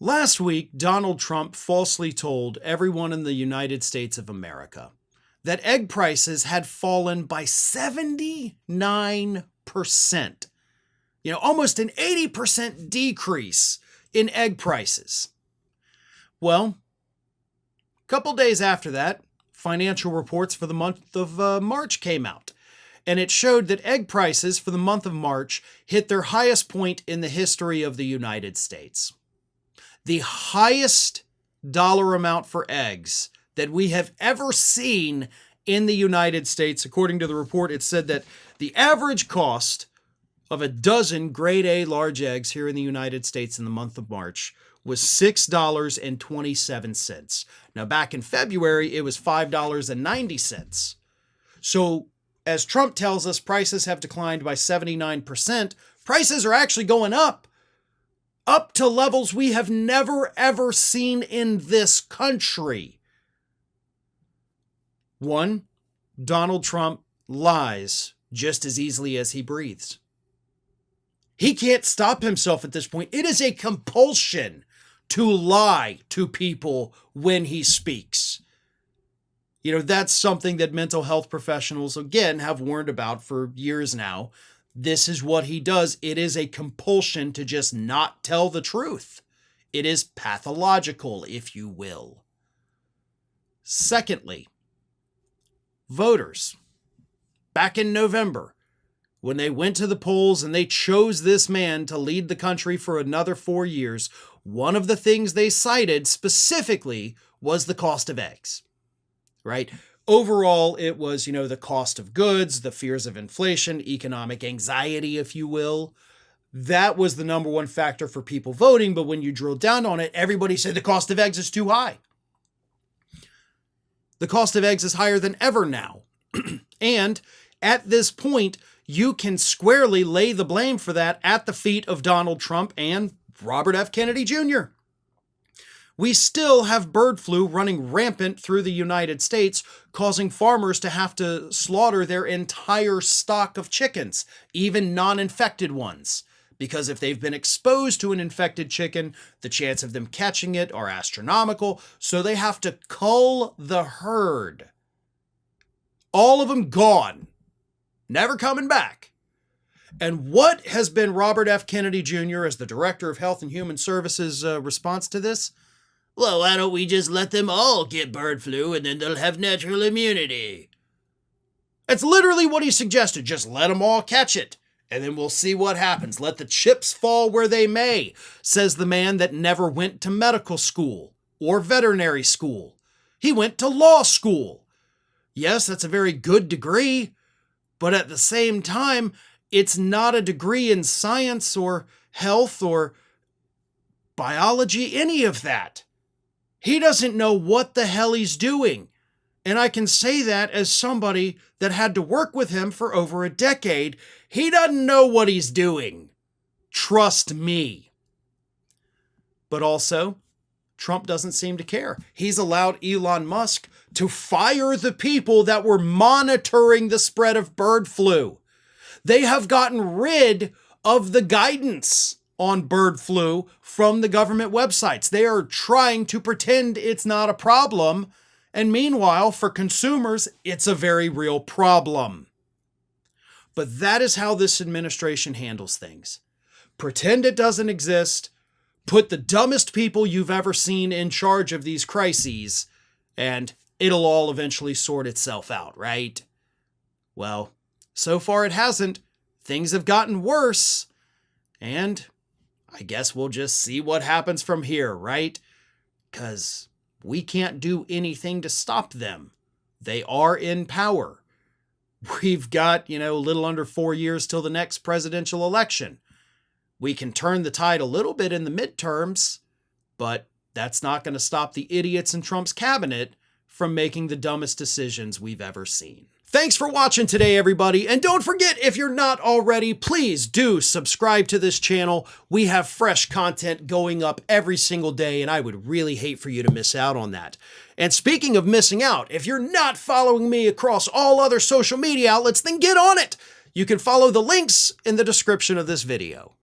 Last week, Donald Trump falsely told everyone in the United States of America that egg prices had fallen by 79%. Almost an 80% decrease in egg prices. Well, a couple days after that, financial reports for the month of March came out, and it showed that egg prices for the month of March hit their highest point in the history of the United States. The highest dollar amount for eggs that we have ever seen in the United States. According to the report, it said that the average cost of a dozen grade A large eggs here in the United States in the month of March was $6.27. Now, back in February, it was $5.90. So, as Trump tells us, prices have declined by 79%. Prices are actually going up to levels we have never, ever seen in this country. One, Donald Trump lies just as easily as he breathes. He can't stop himself at this point. It is a compulsion to lie to people when he speaks. That's something that mental health professionals, again, have warned about for years now. This is what he does. It is a compulsion to just not tell the truth. It is pathological, if you will. Secondly, voters. Back in November, when they went to the polls and they chose this man to lead the country for another 4 years, one of the things they cited specifically was the cost of eggs, right? Overall, it was, the cost of goods, the fears of inflation, economic anxiety, if you will. That was the number one factor for people voting. But when you drill down on it, everybody said the cost of eggs is too high. The cost of eggs is higher than ever now. And at this point, you can squarely lay the blame for that at the feet of Donald Trump and Robert F. Kennedy Jr. We still have bird flu running rampant through the United States, causing farmers to have to slaughter their entire stock of chickens, even non-infected ones. Because if they've been exposed to an infected chicken, the chance of them catching it are astronomical, so they have to cull the herd. All of them gone. Never coming back. And what has been Robert F. Kennedy Jr. as the Director of Health and Human Services response to this? Well, why don't we just let them all get bird flu and then they'll have natural immunity? That's literally what he suggested. Just let them all catch it and then we'll see what happens. Let the chips fall where they may, says the man that never went to medical school or veterinary school. He went to law school. Yes, that's a very good degree, but at the same time, it's not a degree in science or health or biology, any of that. He doesn't know what the hell he's doing. And I can say that as somebody that had to work with him for over a decade. He doesn't know what he's doing. Trust me. But also, Trump doesn't seem to care. He's allowed Elon Musk to fire the people that were monitoring the spread of bird flu. They have gotten rid of the guidance on bird flu from the government websites. They are trying to pretend it's not a problem. And meanwhile, for consumers, it's a very real problem. But that is how this administration handles things. Pretend it doesn't exist. Put the dumbest people you've ever seen in charge of these crises, and it'll all eventually sort itself out, right? Well, so far it hasn't. Things have gotten worse, and I guess we'll just see what happens from here, right? Because we can't do anything to stop them. They are in power. We've got, a little under 4 years till the next presidential election. We can turn the tide a little bit in the midterms, but that's not going to stop the idiots in Trump's cabinet from making the dumbest decisions we've ever seen. Thanks for watching today, everybody. And don't forget, if you're not already, please do subscribe to this channel. We have fresh content going up every single day, and I would really hate for you to miss out on that. And speaking of missing out, if you're not following me across all other social media outlets, then get on it. You can follow the links in the description of this video.